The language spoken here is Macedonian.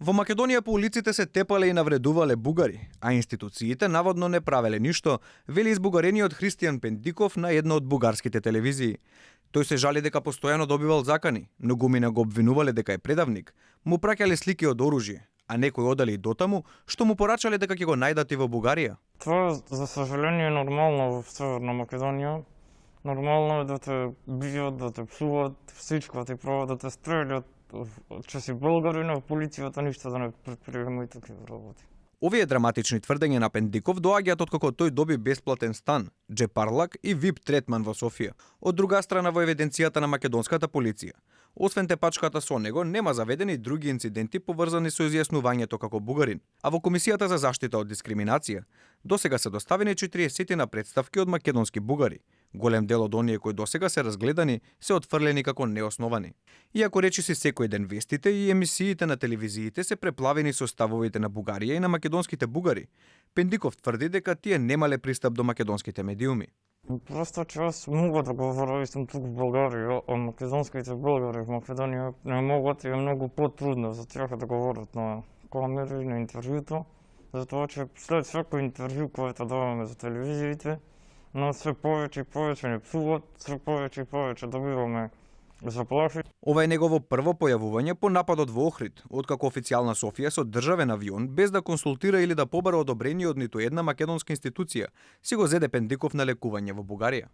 Во Македонија по улиците се тепале и навредувале бугари, а институциите наводно не правеле ништо, вели избугарениот Христијан Пендиков на една од бугарските телевизии. Тој се жали дека постојано добивал закани, но гумина го обвинувале дека е предавник, му праќале слики од оружје, а некои одале и дотаму, што му порачале дека ќе го најдат и во Бугарија. Това, за съжаление, е нормално в Северна Македонија. Нормално е да те бијат, да те псуват, всичко ти пробат да те стрелят, че си българин, а полицијата ништо да не предприема и такива работи. Овие драматични тврдења на Пендиков доаѓаат откако тој доби бесплатен стан, джепарлак и вип третман во Софија. Од друга страна во евиденцијата на македонската полиција. Освен тепачката со него, нема заведени други инциденти поврзани со изјаснувањето како бугарин. А во Комисијата за заштита од дискриминација, досега се доставени 40 на представки од македонски бугари. Голем дел од оние кои досега се разгледани се отфрлени како неосновани. Иако речиси секој ден вестите и емисиите на телевизиите се преплавени со ставовите на Бугарија и на македонските бугари, Пендиков тврди дека тие немале пристап до македонските медиуми. Просто, че аз мога да говоря и съм тук в България, а македонските българи в Македонија не могат и е много по-трудно за тях да говорят на камери, на интервјуто, затоа че след всяко интервју което даваме за телевизиите, но sve повеќе и повеќе не псуват, sve повеќе и повеќе добиваме заплахи. Ова е негово прво појавување по нападот во Охрид, откако официјална Софија со државен авион, без да консултира или да побара одобрение од ниту една македонска институција, си го зеде Пендиков на лекување во Бугарија.